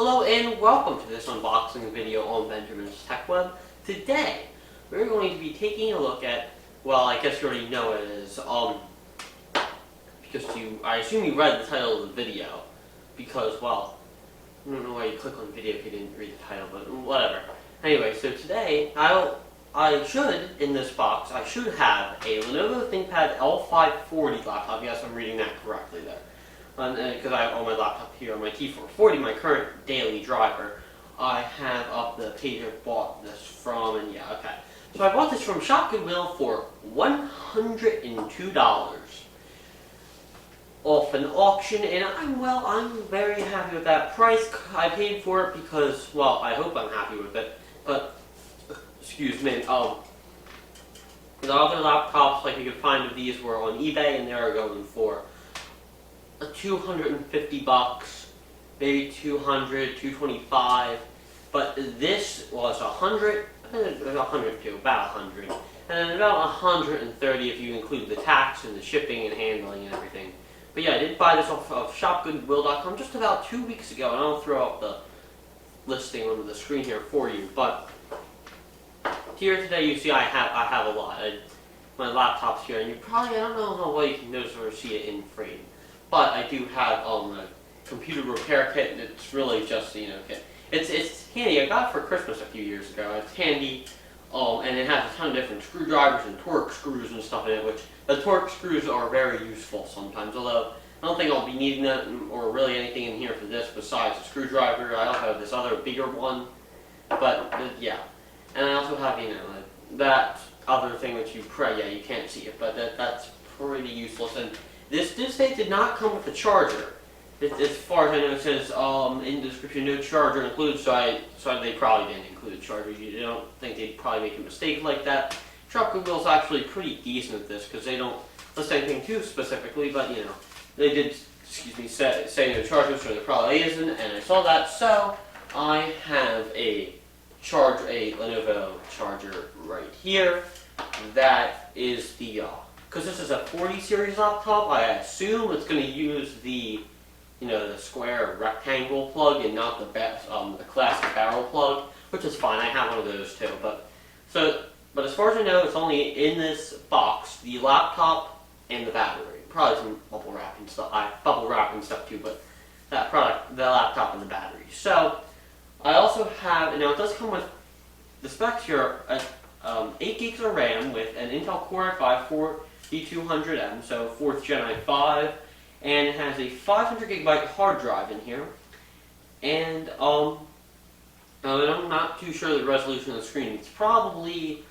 Hello and welcome to this unboxing video on Benjamin's TechWeb. Today, we're going to be taking a look at, well, I guess you already know what it is, because I assume you read the title of the video, because, well, I don't know why you click on video if you didn't read the title, but whatever. Anyway, so today, in this box, I should have a Lenovo ThinkPad L540 laptop. Yes, I'm reading that correctly there. Because I have on my laptop here on my T440, my current daily driver, I have up the page I bought this from, and yeah, okay. So I bought this from Shop Goodwill for $102 off an auction, and I'm very happy with that price. I paid for it because, well, I hope I'm happy with it, but, excuse me, the other laptops like you could find of these were on eBay, and they are going for $250, maybe 200, 225, but this was 100, about 100 too, about 100, and about 130 if you include the tax and the shipping and handling and everything. But yeah, I did buy this off of shopgoodwill.com just about 2 weeks ago, and I'll throw up the listing on the screen here for you. But here today, you see I have a lot. My laptop's here, and you probably, I don't know how well you can notice or see it in frame. But I do have a computer repair kit, and it's really just, kit. It's handy. I got it for Christmas a few years ago. It's handy, and it has a ton of different screwdrivers and torque screws and stuff in it, which the torque screws are very useful sometimes, although I don't think I'll be needing that or really anything in here for this besides a screwdriver. I also have this other bigger one, but yeah. And I also have, that other thing that you can't see it, but that's pretty useless. And this thing did not come with a charger. As far as I know, it says in the description, no charger included, so they probably didn't include a charger. You don't think they'd probably make a mistake like that. Shop Goodwill's actually pretty decent at this, because they don't list anything too specifically, but, they did, say no charger, so there probably isn't, and I saw that, so I have a Lenovo charger right here. That is the, because this is a 40 series laptop, I assume it's going to use the, the square rectangle plug and not the classic barrel plug, which is fine. I have one of those too. But as far as I know, it's only in this box, the laptop and the battery. Probably some bubble wrap and stuff. Bubble wrap and stuff too, but the laptop and the battery. So I also have, now it does come with the specs here. 8 gigs of RAM with an Intel Core i5-4200M, so 4th Gen i5, and it has a 500 gigabyte hard drive in here. And I'm not too sure the resolution of the screen. It's probably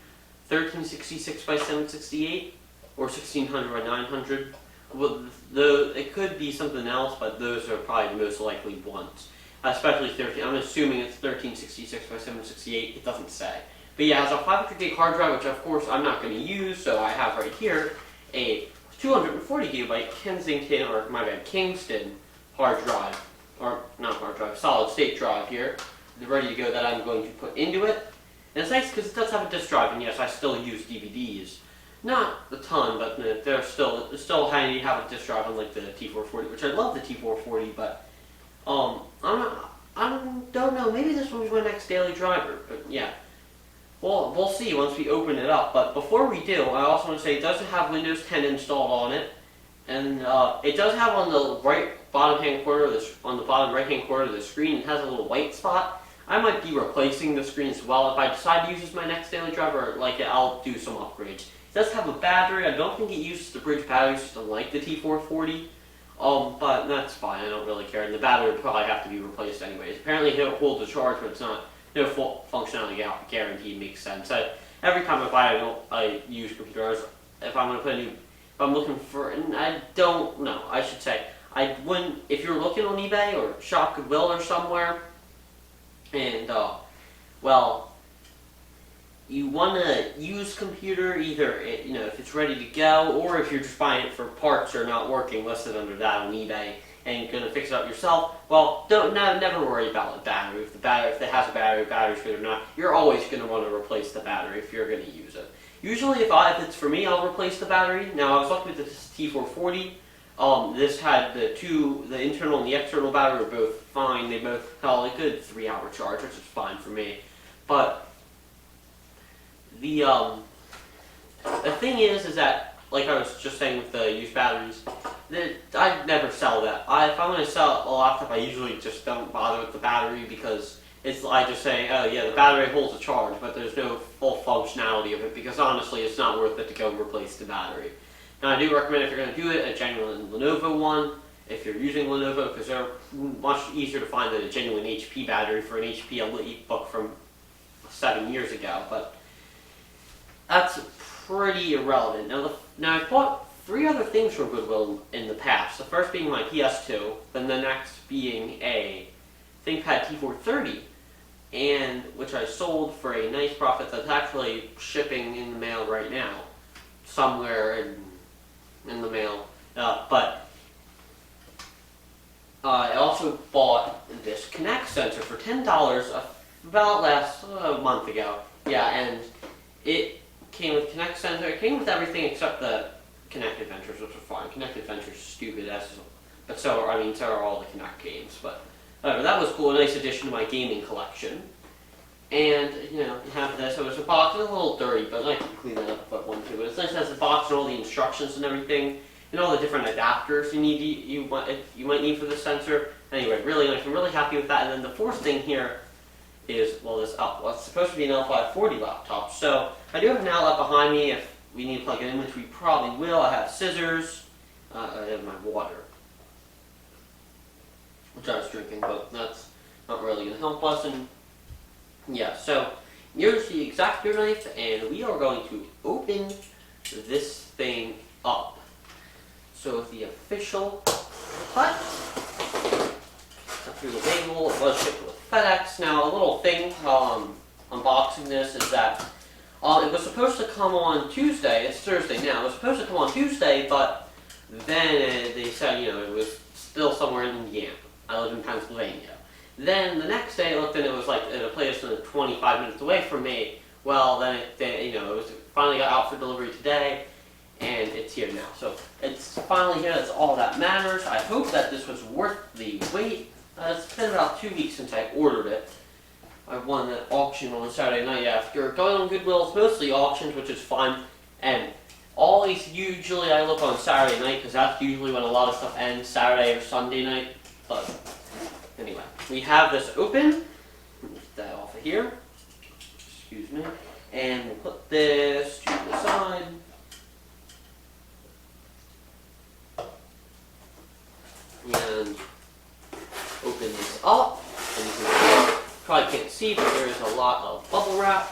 1366 by 768 or 1600 by 900. Well, it could be something else, but those are probably the most likely ones. Especially 13. I'm assuming it's 1366 by 768. It doesn't say. But yeah, it has a 500 gig hard drive, which of course I'm not going to use, so I have right here a 240 gigabyte Kingston hard drive, or not hard drive, solid state drive here, ready to go that I'm going to put into it. And it's nice because it does have a disk drive, and yes, I still use DVDs. Not a ton, but it's still handy to have a disk drive unlike the T440, which I love the T440, but I don't know, maybe this one's my next daily driver, but yeah. Well, we'll see once we open it up, but before we do, I also want to say it doesn't have Windows 10 installed on it, and it does have on the bottom right-hand corner of the screen, it has a little white spot. I might be replacing the screen as well. If I decide to use this as my next daily driver, I'll do some upgrades. It does have a battery. I don't think it uses the bridge battery system like the T440, but that's fine. I don't really care, and the battery would probably have to be replaced anyways. Apparently it holds a charge, but it's not. No full functionality guaranteed makes sense. Every time I buy I use computers. If I'm looking for, and I don't know, I should say, I wouldn't, if you're looking on eBay or Shop Goodwill or somewhere, and, well, you want to use computer either, if it's ready to go, or if you're just buying it for parts or not working listed under that on eBay, and you're going to fix it up yourself, well, never worry about the battery. If it has a battery's good or not, you're always going to want to replace the battery if you're going to use it. Usually, if it's for me, I'll replace the battery. Now, I was lucky with the T440. This had the internal and the external battery were both fine. They both held a good 3-hour charge, which is fine for me. But the thing is that, like I was just saying with the used batteries, that I never sell that. If I want to sell a laptop, I usually just don't bother with the battery because I just say, oh yeah, the battery holds a charge, but there's no full functionality of it because honestly, it's not worth it to go and replace the battery. Now, I do recommend if you're going to do it, a genuine Lenovo one, if you're using Lenovo, because they're much easier to find than a genuine HP battery for an HP EliteBook from 7 years ago, but that's pretty irrelevant. Now I've bought 3 other things from Goodwill in the past. The first being my PS2, then the next being a ThinkPad T430, and which I sold for a nice profit that's actually shipping in the mail right now, somewhere in the mail. But I also bought this Kinect sensor for $10 about last month ago. Yeah, and it came with Kinect sensor. It came with everything except the Kinect Adventures, which are fine. Kinect Adventures is stupid, but so are all the Kinect games. But that was cool. A nice addition to my gaming collection. And, you have this. It was a box. It's a little dirty, but I can clean that up if I want to. But it's nice. It has a box and all the instructions and everything, and all the different adapters you might need for the sensor. Anyway, really nice. I'm really happy with that. And then the fourth thing here is, it's supposed to be an L540 laptop. So I do have an outlet behind me if we need to plug it in, which we probably will. I have scissors. I have my water, which I was drinking, but that's not really going to help us. And yeah, so here's the X-Acto knife, and we are going to open this thing up. So the official cut through the label. It was shipped with FedEx. Now, a little thing while I'm unboxing this is that it was supposed to come on Tuesday. It's Thursday now. It was supposed to come on Tuesday, but then they said, it was still somewhere in Indiana. I live in Pennsylvania. Then the next day I looked and it was like in a place 25 minutes away from me. Well, then it was finally got out for delivery today, and it's here now. So it's finally here. That's all that matters. I hope that this was worth the wait. It's been about 2 weeks since I ordered it. I won that auction on Saturday night. Yeah, if you're going on Goodwill, it's mostly auctions, which is fun. And usually I look on Saturday night because that's usually when a lot of stuff ends, Saturday or Sunday night. But anyway, we have this open. Get that off of here. Excuse me. And we'll put this to the side. And open this up. And you probably can't see, but there is a lot of bubble wrap,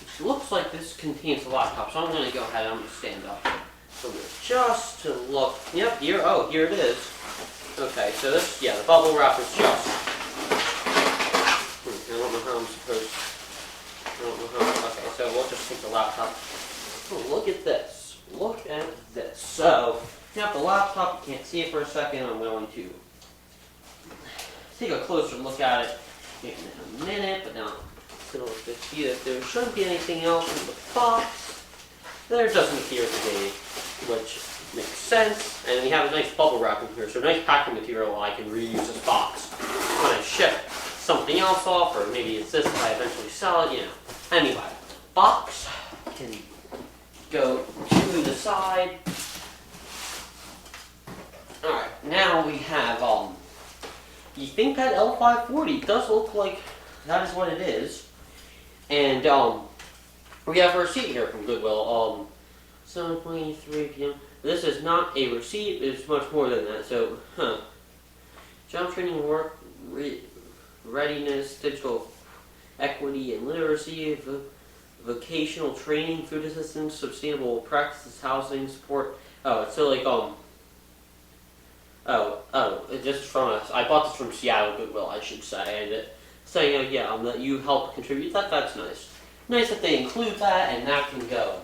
which looks like this contains a laptop. So I'm going to go ahead and I'm going to stand up. So just to look. Yep, here it is. Okay, so this, the bubble wrap is just, I don't know how I'm supposed, okay, so we'll just take the laptop. Oh, look at this. Look at this. So, you have the laptop, you can't see it for a second. I'm going to take a closer look at it in a minute, but now it's going to see that there shouldn't be anything else in the box. There doesn't appear to be, which makes sense. And we have a nice bubble wrap in here, so nice packing material. I can reuse this box when I ship something else off, or maybe it's this if I eventually sell it, Anyway, box can go to the side. Alright, now we have the ThinkPad L540. It does look like that is what it is. And we have a receipt here from Goodwill. 7:23 p.m. This is not a receipt, it's much more than that. So, job training, work, readiness, digital equity and literacy, vocational training, food assistance, sustainable practices, housing, support. So like, this is from us. I bought this from Seattle Goodwill, I should say. And it saying, that you help contribute. That's nice. Nice that they include that, and that can go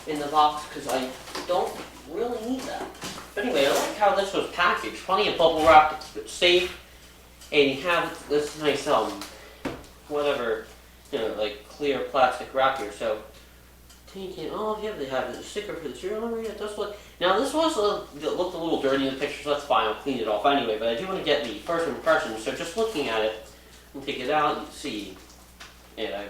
in the box, because I don't really need that. But anyway, I like how this was packaged. Plenty of bubble wrap to keep it safe. And you have this nice, like clear plastic wrap here. So, take it off. Yeah, they have the sticker for the serial number. Yeah, it does look. Now this was it looked a little dirty in the picture, so that's fine. I'll clean it off anyway. But I do want to get the first impression. So just looking at it, and take it out, you see. Yeah,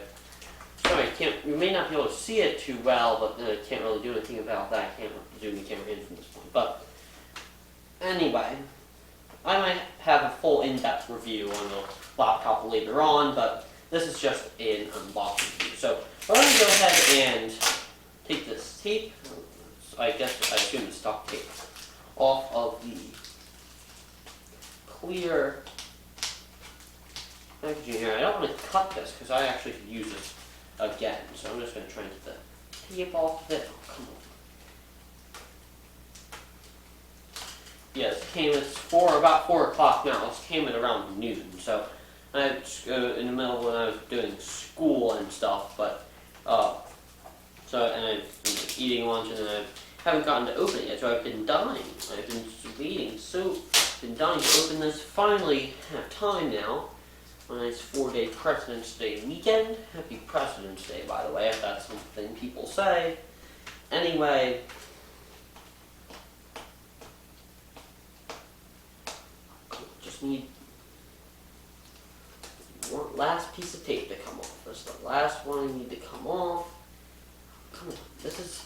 sorry, you may not be able to see it too well, but I can't really do anything about that. I can't zoom the camera in from this point. But anyway, I might have a full in-depth review on the laptop later on, but this is just an unboxing review. So I'm going to go ahead and take this tape, I assume it's duct tape, off of the clear packaging here. I don't want to cut this because I actually could use this again, so I'm just going to try and get the tape off of it. Oh, come on. Yes, it came at about 4 o'clock now. It came at around noon, so I in the middle when I was doing school and stuff, but and I've been eating lunch and then I haven't gotten to open it yet, so I've been dying. I've been waiting, so been dying to open this. Finally have time now. On this 4-day President's Day weekend. Happy President's Day, by the way, if that's something people say. Anyway. Just need one last piece of tape to come off. That's the last one I need to come off. Come on, this is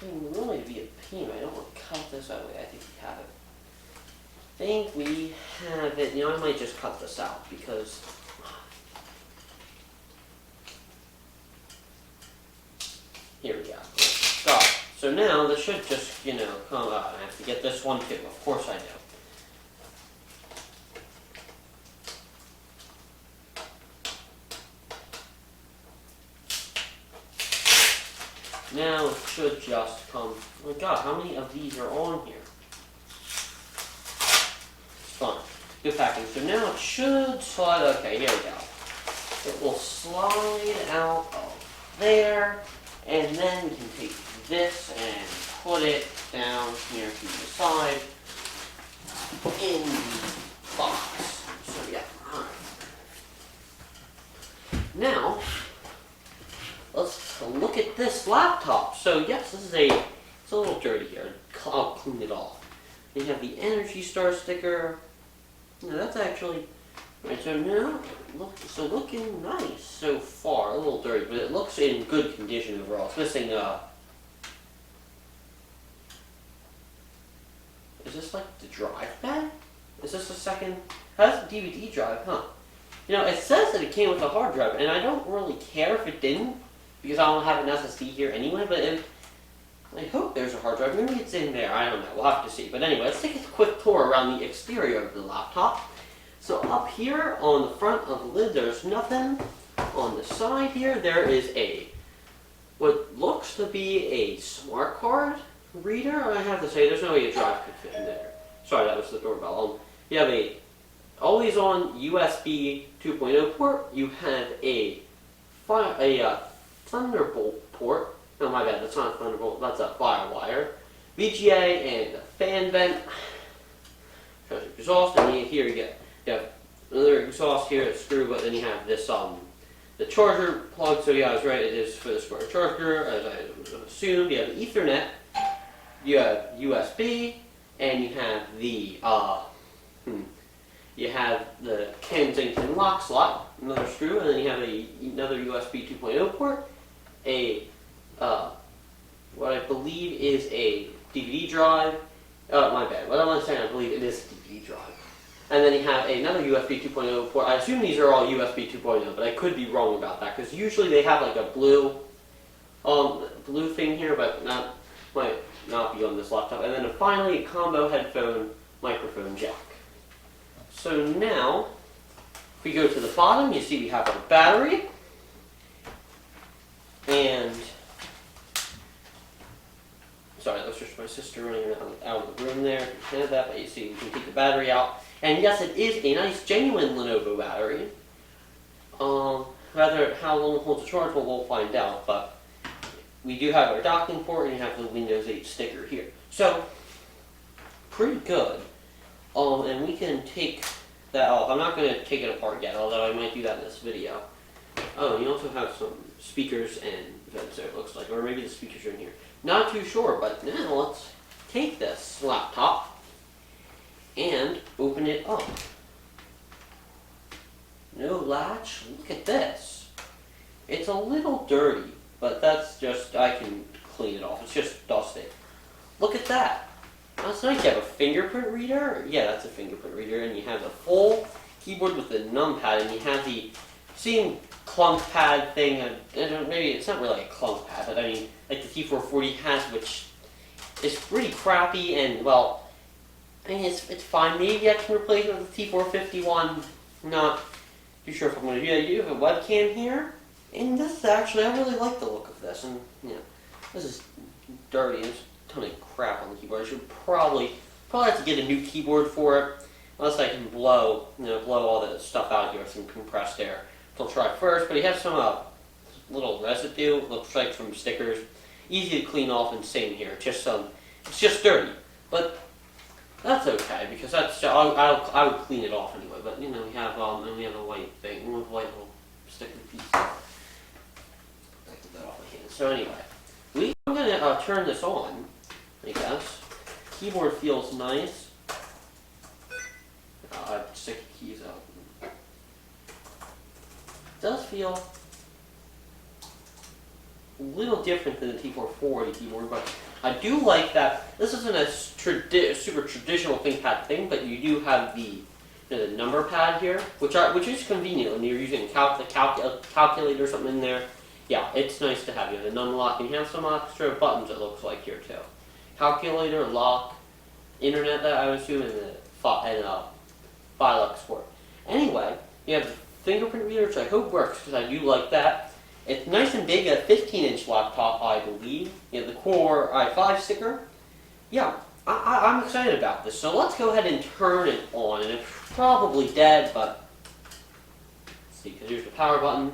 really be a pain. I don't want to cut this that way. I think we have it. I think we have it. You know, I might just cut this out because here we go. Got it. So now this should just, come out. I have to get this one too. Of course I do. Now it should just come. Oh my god, how many of these are on here? It's fun. Good packing. So now it should slide. Okay, here we go. It will slide out of there, and then we can take this and put it down here to the side in the box. So yeah, alright. Now, let's look at this laptop. So yes, it's a little dirty here. I'll clean it off. We have the Energy Star sticker. Now that's actually, right, so now, looking nice so far. A little dirty, but it looks in good condition overall. It's missing, is this like the drive pad? Is this a second? How's the DVD drive, huh? It says that it came with a hard drive, and I don't really care if it didn't, because I don't have an SSD here anyway, but I hope there's a hard drive. Maybe it's in there. I don't know. We'll have to see. But anyway, let's take a quick tour around the exterior of the laptop. So up here on the front of the lid, there's nothing. On the side here, there is what looks to be a smart card reader. I have to say, there's no way a drive could fit in there. Sorry, that was the doorbell. You have a always-on USB 2.0 port. You have a Thunderbolt port. Oh my bad, that's not a Thunderbolt, that's a Firewire. VGA and a fan vent. Shows your exhaust, and here you have another exhaust here, a screw, but then you have this the charger plug. So yeah, I was right, it is for the smart charger, as I assumed. You have Ethernet, you have USB, and you have the Kensington lock slot, another screw, and then you have another USB 2.0 port, what I believe is a DVD drive. My bad. What am I saying? I believe it is a DVD drive. And then you have another USB 2.0 port. I assume these are all USB 2.0, but I could be wrong about that, because usually they have like a blue thing here, but might not be on this laptop. And then finally, a combo headphone microphone jack. So now, if we go to the bottom, you see we have our battery, and sorry, that was just my sister running out of the room there. You can have that, but you see we can take the battery out. And yes, it is a nice, genuine Lenovo battery. Rather, how long it holds a charge, well, we'll find out. But we do have our docking port, and you have the Windows 8 sticker here. So, pretty good. And we can take that off. I'm not going to take it apart yet, although I might do that in this video. Oh, you also have some speakers and vents there, it looks like, or maybe the speakers are in here. Not too sure, but now let's take this laptop and open it up. No latch. Look at this. It's a little dirty, but that's just, I can clean it off. It's just dusty. Look at that. That's nice. You have a fingerprint reader. Yeah, that's a fingerprint reader. And you have the full keyboard with the numpad, and you have the same clunk pad thing. Maybe it's not really a clunk pad, but I mean, like the T440 has, which is pretty crappy, and well, I mean, it's fine. Maybe I can replace it with the T451. Not too sure if I'm going to do that. You have a webcam here, and this is actually, I really like the look of this. And yeah, this is dirty. There's a ton of crap on the keyboard. I should probably have to get a new keyboard for it, unless I can blow all the stuff out here with some compressed air. So I'll try first. But he has some little residue. Looks like from stickers. Easy to clean off, and same here. It's just dirty, but that's okay because I would clean it off anyway. But you know, we have a white thing, one white little sticker piece. I get that off my hand. So anyway, I'm gonna turn this on. I guess keyboard feels nice. I stick the keys out. It does feel a little different than the T440 keyboard, but I do like that this isn't a super traditional ThinkPad thing, but you do have the number pad here, which is convenient when you're using the calculator or something in there. Yeah, it's nice to have. You have the unlock, and you have some extra buttons, it looks like, here too. Calculator, lock, internet, that I would assume, and file export. Anyway, you have the fingerprint reader, which I hope works, because I do like that. It's nice and big, a 15-inch laptop, I believe. You have the Core i5 sticker. Yeah, I'm excited about this. So let's go ahead and turn it on. And it's probably dead, but let's see, because here's the power button.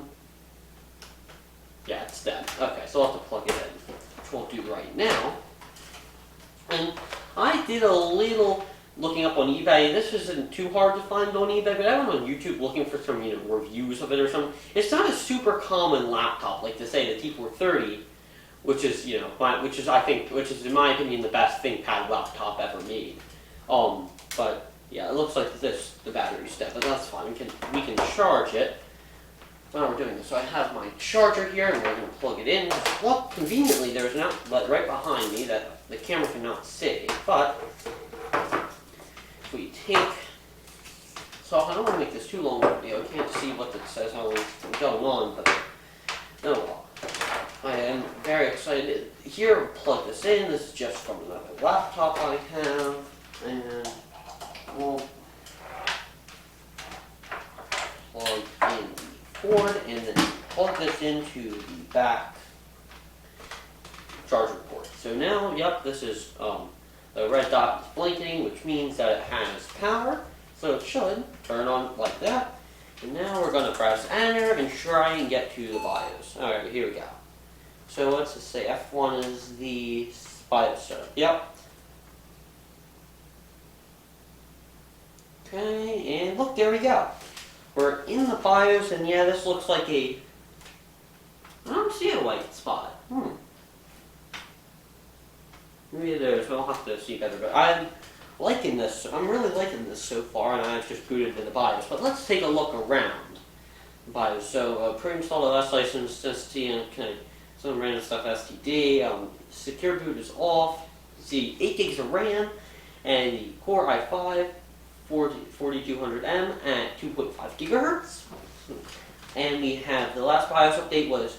Yeah, it's dead. Okay, so I'll have to plug it in, which we'll do right now. And I did a little looking up on eBay. This isn't too hard to find on eBay, but I went on YouTube looking for some reviews of it or something. It's not a super common laptop, like to say the T430, which is which is in my opinion the best ThinkPad laptop ever made. But yeah, it looks like the battery's dead, but that's fine. We can charge it while we're doing this. So I have my charger here, and we're going to plug it in. Well, conveniently, there's an outlet right behind me that the camera cannot see, but we take, so I don't want to make this too long of a video. I can't see what it says going on, but no, well, I am very excited. Here, plug this in. This is just from another laptop I have, and we'll plug in the cord, and then plug this into the back charger port. So now, yep, this is the red dot is blinking, which means that it has power, so it should turn on like that. And now we're going to press enter and try and get to the BIOS. Alright, here we go. So let's just say F1 is the BIOS setup. Yep. Okay, and look, there we go. We're in the BIOS, and yeah, this looks like I don't see a white spot. Maybe there's, I'll have to see better, but I'm liking this. I'm really liking this so far, and I've just booted to the BIOS. But let's take a look around the BIOS. So, pre-installed OS license, SSD, and some random stuff, STD. Secure boot is off. You see 8 gigs of RAM, and the Core i5 4200M at 2.5 gigahertz. And we have the last BIOS update was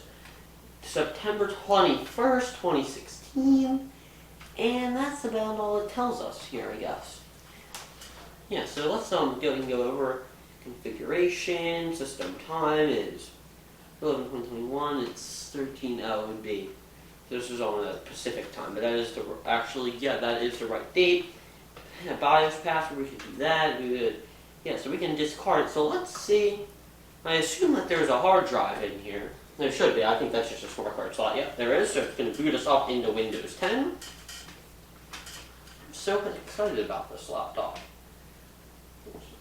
September 21st, 2016. And that's about all it tells us here, I guess. Yeah, so let's go over configuration. System time is 11:21. It's 13:00 would be. This is on the Pacific time, but that is that is the right date. BIOS password, we can do that. So we can discard it. So let's see. I assume that there's a hard drive in here. There should be. I think that's just a smart card slot. Yep, there is. So it's going to boot us up into Windows 10. So excited about this laptop.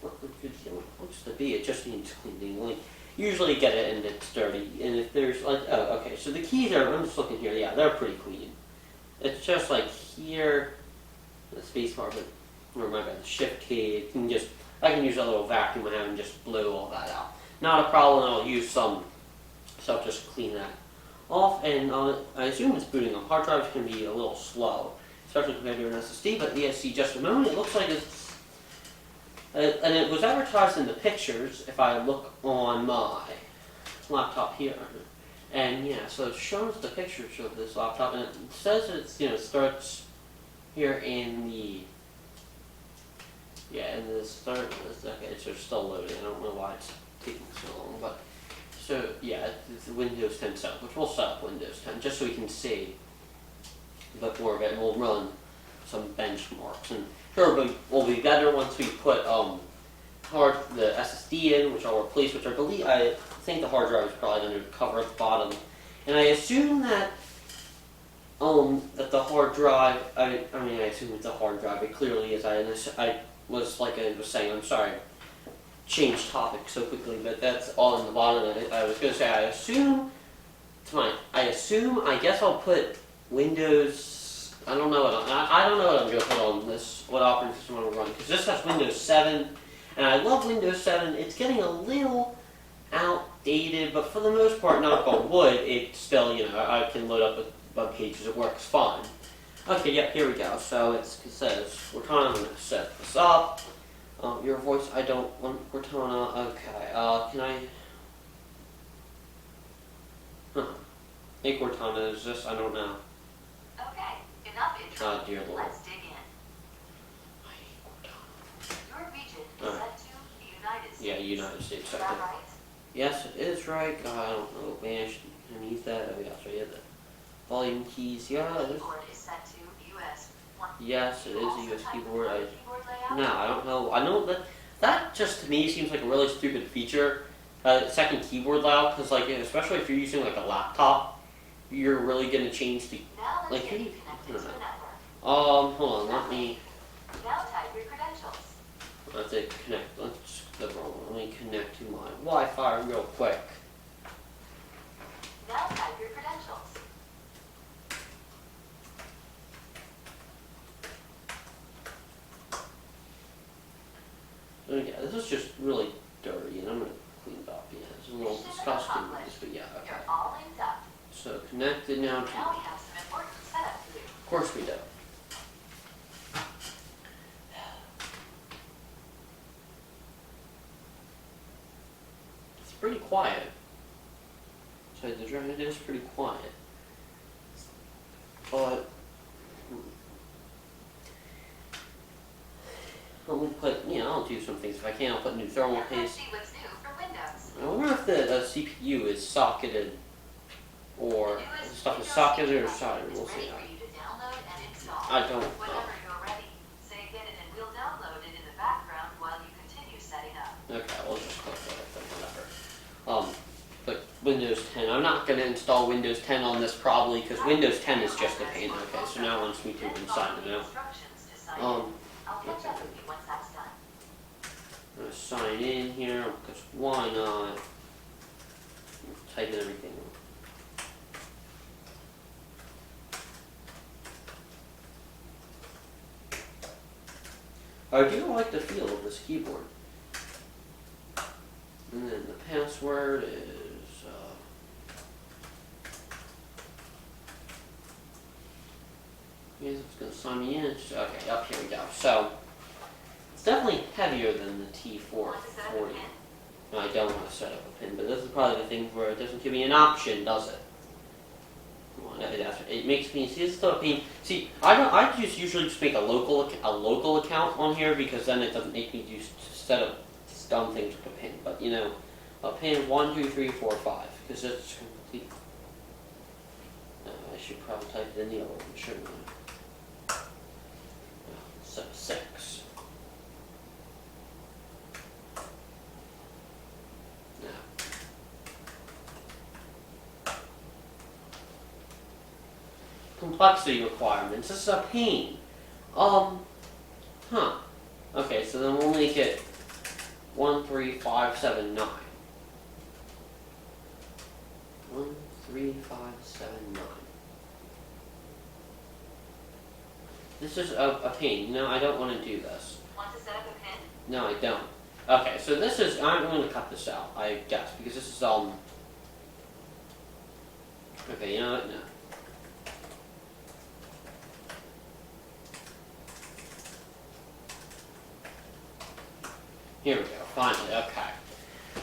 Looks to be, it just needs cleaning. usually get it and it's dirty. And if there's like, oh, okay, so the keys are, I'm just looking here, yeah, they're pretty clean. It's just like here, the space bar, but remember the shift key, it can just, I can use a little vacuum I have and just blow all that out. Not a problem, I'll use some stuff just clean that off, and I assume it's booting up. Hard drives can be a little slow, especially compared to an SSD, but yeah, see, just a moment, it looks like it's, and it was advertised in the pictures, if I look on my laptop here, and yeah, so it shows the pictures of this laptop, and it says it's, starts here in the, yeah, in the start, okay, it's just still loading, I don't know why it's taking so long, but, so yeah, it's Windows 10 setup, which we'll set up Windows 10, just so we can see a bit more of it, and we'll run some benchmarks, and sure, but will be better once we put the SSD in, which I'll replace, which I think the hard drive is probably under the cover at the bottom, and I assume that that the hard drive, I assume it's a hard drive, it clearly is, I was saying, I'm sorry, change topic so quickly, but that's all in the bottom of it. I was going to say, I guess I'll put Windows, I don't know what I'm going to put on this, what operating system I'm going to run, because this has Windows 7, and I love Windows 7, it's getting a little outdated, but for the most part, knock on wood, it's still, I can load up with web pages, it works fine. Okay, yep, here we go, so it says, Cortana, I'm going to set this up. Your voice, I don't want Cortana. Okay, can I? Hey Cortana, is this? I don't know. Okay, enough intro. Oh dear Lord. Let's dig in. I hate Cortana. Your region is set to the United States. Yeah, United States. Is that right? Yes, it is right. God, I don't know. Man, can I use that? Oh yeah, so yeah, the volume keys. Yeah, The keyboard is set to US. yes, it is a US keyboard. Keyboard layout? No, I don't know. I know that just to me seems like a really stupid feature. Second keyboard layout, because especially if you're using like a laptop, you're really gonna change the Now let's get you connected to the network. Hold on, let me. Now type your credentials. Let's connect. Let me connect to my Wi-Fi real quick. Now type your credentials. So yeah, this is just really dirty, and I'm gonna clean it up. Yeah, it's a little disgusting, but yeah, okay. You're all linked up. So connected now to. Now we have some important setup to do. Of course we do. It's pretty quiet. So the drum, it is pretty quiet. But I'll put, I'll do some things if I can. I'll put new thermal Now let's paste. see what's new for Windows. I wonder if the CPU is socketed or The newest stuff is Windows socketed or CPU soldered. is We'll see. ready for you to download and install. I don't know. Whenever you're ready, say get it and we'll download it in the background while you continue setting up. Okay, we'll just click that, whatever. But Windows 10, I'm not going to install Windows 10 on this probably because Windows 10 is just a pain. Okay, so now it wants me to Then sign follow it the out. instructions to sign in. I'll let's catch up with you once that's done. I'm going to sign in here because why not? Type in everything. I do like the feel of this keyboard. And then the password is, it's going to sign me in. Okay, up here we go. So, it's definitely heavier than the T440. No, I don't want to set up a pin, but this is probably the thing where it doesn't give me an option, does it? Well, it makes me, see, it's still a pain. See, I just usually just make a local account on here because then it doesn't make me set up dumb things with a pin. But a pin 1, 2, 3, 4, 5 because it's complete. I should probably type it in the other one, shouldn't I? So 6. Complexity requirements. This is a pain. Okay, so then we'll make it 1, 3, 5, 7, 9. 3579. This is a pain. No, I don't want to do this. Want to set up a pin? No, I don't. Okay, so this is, I'm going to cut this out, I guess, because this is, okay, you know what, no. Here we go, finally, okay.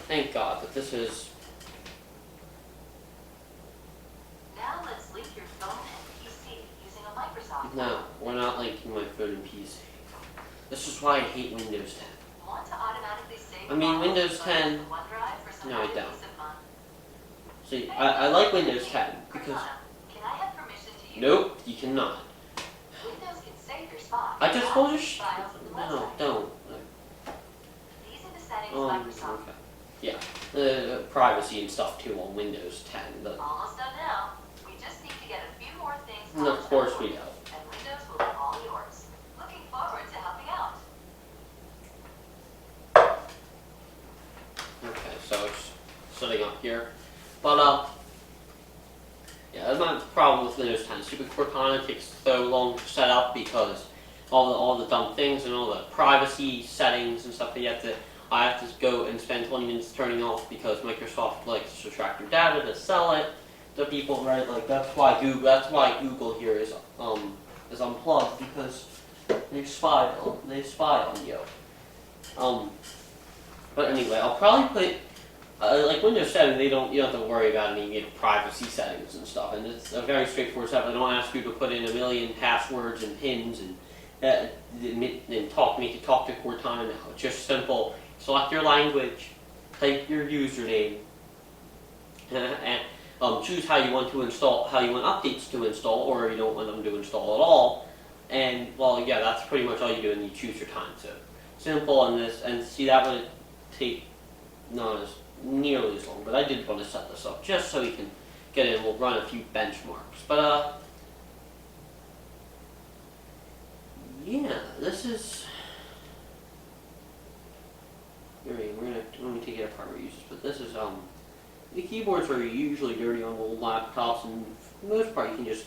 Thank God that this is, Now let's link your phone and PC using a Microsoft. no, we're not linking my phone and PC. This is why I hate Windows 10. Want to automatically save I mean, files Windows to 10 OneDrive for some no, I added don't. peace of mind? See, I like Windows 10 because, Can I have permission to use? nope, you cannot. Windows can save your spot. I just told you, Files on the no, website. don't. These are the settings Microsoft. Okay. Yeah, the privacy and stuff too on Windows 10, but Almost done now. We just need to get a few more things. of course we don't. And Windows will be all yours. Looking forward to helping out. Okay, so it's setting up here. But, yeah, that's my problem with Windows 10. Stupid Cortana takes so long to set up because all the dumb things and all the privacy settings and stuff that I have to go and spend 20 minutes turning off because Microsoft likes to track your data to sell it to people, right? Like that's why Google here is unplugged because they spy on you. But anyway, I'll probably put like Windows 7. You don't have to worry about any privacy settings and stuff, and it's a very straightforward stuff. I don't ask you to put in a million passwords and pins and make you talk to Cortana now. It's just simple. Select your language, type your username, and choose how you want updates to install, or you don't want them to install at all. And well, yeah, that's pretty much all you do, and you choose your time. So simple, and see that would take not as nearly as long, but I did want to set this up just so we can get in. We'll run a few benchmarks, but yeah, this is. Let me take it apart and use this, but this is the keyboards are usually dirty on old laptops, and for the most part you can just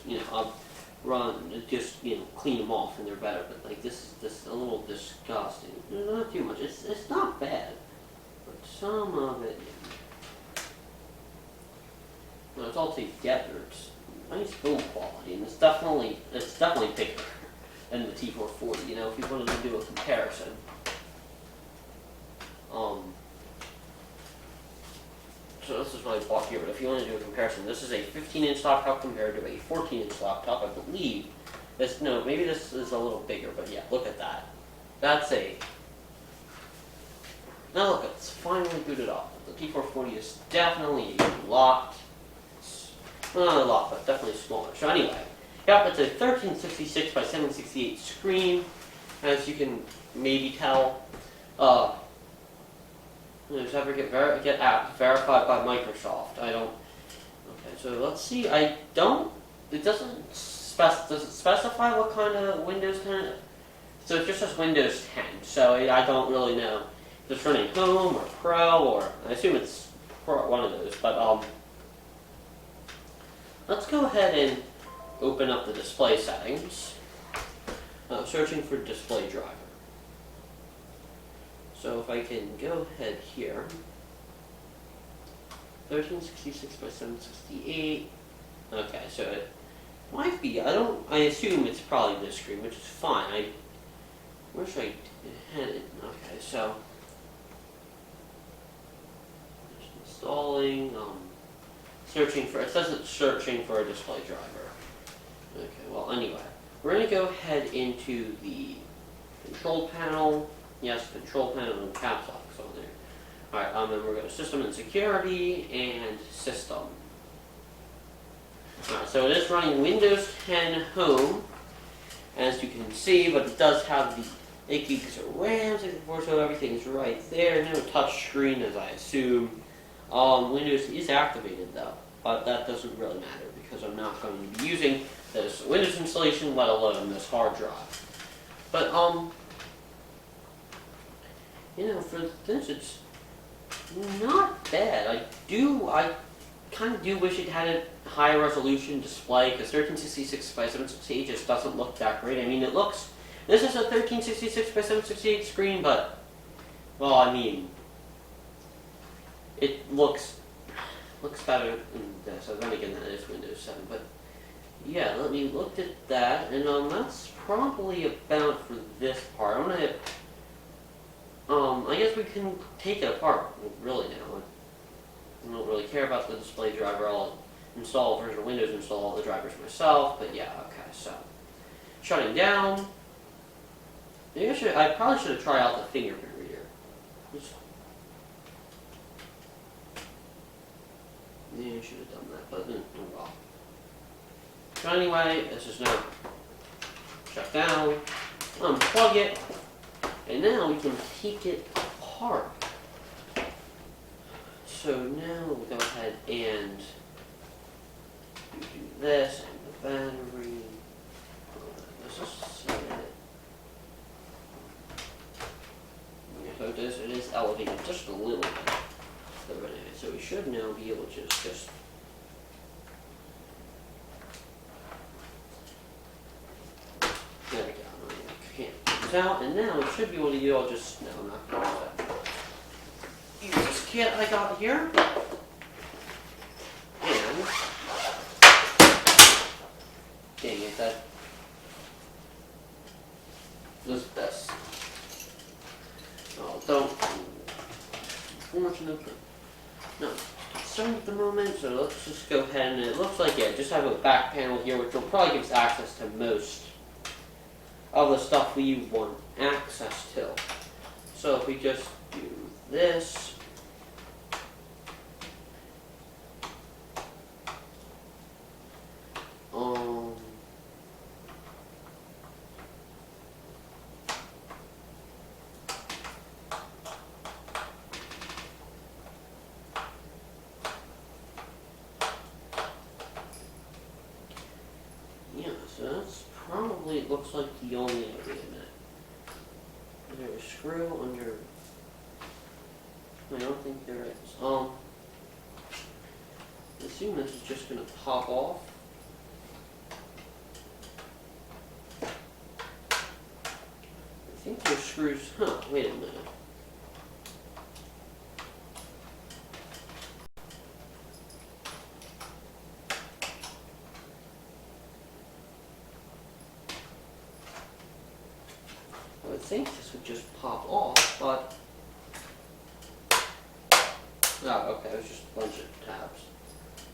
clean them off and they're better. But like this is a little disgusting. Not too much. It's not bad, but some of it. When it's all together, it's nice build quality, and it's definitely bigger than the T440. You know, if you wanted to do a comparison. So this is what I bought here, but if you want to do a comparison, this is a 15-inch laptop compared to a 14-inch laptop, I believe. Maybe this is a little bigger, but yeah, look at that. Now look, it's finally booted up. The T440 is definitely a lot, well, not a lot, but definitely smaller. So anyway, yeah, it's a 1366 by 768 screen, as you can maybe tell. Does ever get apps verified by Microsoft? I don't. Okay, so let's see. It doesn't does it specify what kind of Windows 10? So it just says Windows 10. So I don't really know if it's running Home or Pro, or I assume it's one of those. But let's go ahead and open up the display settings. Searching for display driver. So if I can go ahead here, 1366 by 768. Okay, so it might be. I assume it's probably this screen, which is fine. Where should I head it? Okay, so just installing. Searching for. It says it's searching for a display driver. Okay. Well, anyway, we're gonna go ahead into the control panel. Yes, control panel and caps lock is on there. Alright, then we're going to System and Security and System. Alright, so it is running Windows 10 Home, as you can see, but it does have the 8 gigs of RAM, 64, so everything's right there. No touch screen, as I assume. Windows is activated though, but that doesn't really matter because I'm not going to be using this Windows installation, let alone this hard drive. But for this, it's not bad. I kind of do wish it had a higher resolution display, because 1366 by 768 just doesn't look that great. I mean, it looks, this is a 1366 by 768 screen, but, well, I mean, it looks better than this. So then again, that is Windows 7, but yeah, let me look at that, and that's probably about for this part. I'm gonna, I guess we can take it apart, really, now. I don't really care about the display driver. I'll install a version of Windows, install all the drivers myself, but yeah, okay, so. Shutting down. Maybe I probably should have tried out the fingerprint reader. Yeah, I should have done that, but oh well. So anyway, this is now shut down, unplug it, and now we can take it apart. So now we'll go ahead and do this, and the battery. Let's just set it. So it is elevated just a little bit. So we should now be able to just there we go. Can't get this out, and now we should be able to do all just no, I'm not going to use that. Use this kit I got here, and dang it, that was this. Oh, don't. Unfortunately, no. Starting at the moment, so let's just go ahead and it looks like, yeah, just have a back panel here, which will probably give us access to most of the stuff we want access to. So if we just do this, yeah, so that's probably, it looks like the only area in it. Is there a screw under? I don't think there is. I assume this is just going to pop off. I think there's screws, wait a minute. I would think this would just pop off, but oh, okay, it was just a bunch of tabs.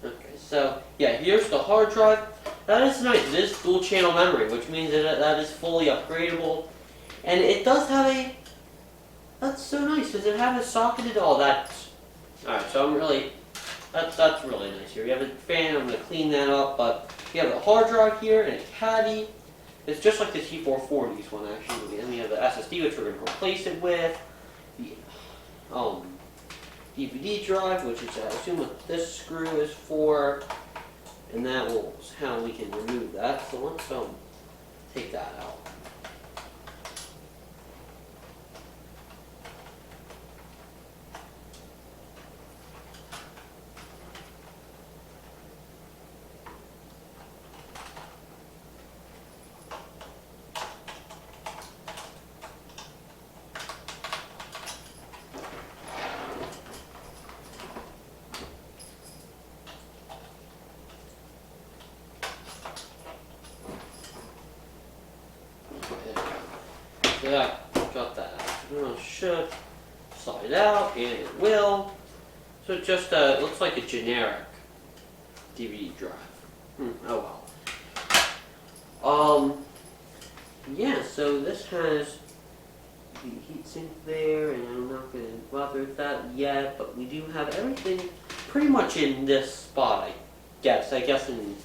Okay, so yeah, here's the hard drive. That is nice. It is dual channel memory, which means that is fully upgradable, and it does have a. That's so nice. Does it have a socketed? Oh, that's all right. So I'm really. That's really nice here. You have a fan. I'm gonna clean that up, but you have a hard drive here and a caddy. It's just like the T440s one actually, and we have the SSD, which we're going to replace it with. The DVD drive, which is I assume what this screw is for, and that will how we can remove that. So let's take that out. Yeah, got that out. It should slide out, and it will. So it just it looks like a generic DVD drive. Oh well. Yeah, so this has the heatsink there, and I'm not going to bother with that yet, but we do have everything pretty much in this spot, I guess. I guess I'm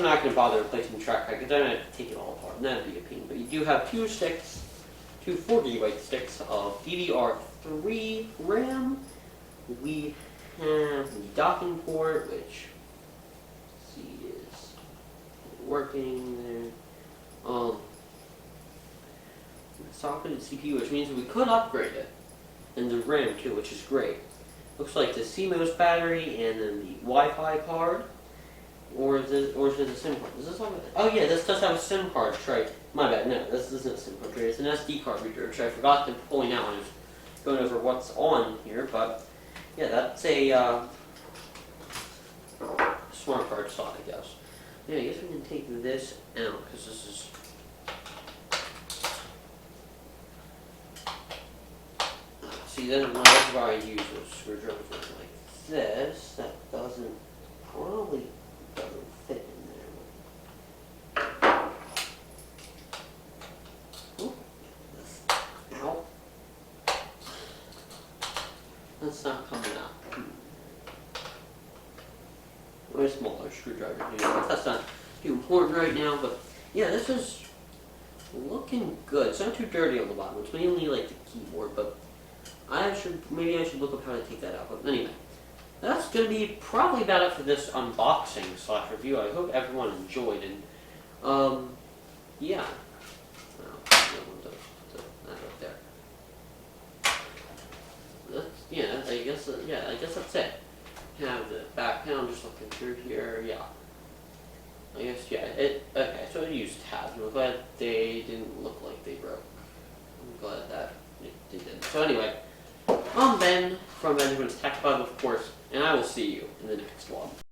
not going to bother replacing the trackpad, because then I have to take it all apart, and that would be a pain. But you do have two 4GB sticks of DDR3 RAM. We have the docking port, which is working there. Socketed CPU, which means we could upgrade it, and the RAM too, which is great. Looks like the CMOS battery and then the Wi-Fi card. Or is it a SIM card? Is this all? Oh yeah, this does have a SIM card tray. My bad. No, this isn't a SIM card tray. It's an SD card reader, which I forgot to point out when I was going over what's on here. But yeah, that's a smart card slot, I guess. Yeah, I guess we can take this out because this is. See, that's why I use those screwdrivers like this. That probably doesn't fit in there. Oop, ow. That's not coming out. Or a smaller screwdriver. That's not too important right now, but yeah, this is looking good. It's not too dirty on the bottom. It's mainly like the keyboard, but maybe I should look up how to take that out. But anyway, that's going to be probably about it for this unboxing / review. I hope everyone enjoyed, and yeah. That up there. I guess that's it. Have the back panel, just looking through here. Yeah. I guess okay. So I used tabs. I'm glad they didn't look like they broke. I'm glad that they didn't. So anyway. I'm Ben from Benjamin's TechWeb, of course, and I will see you in the next one.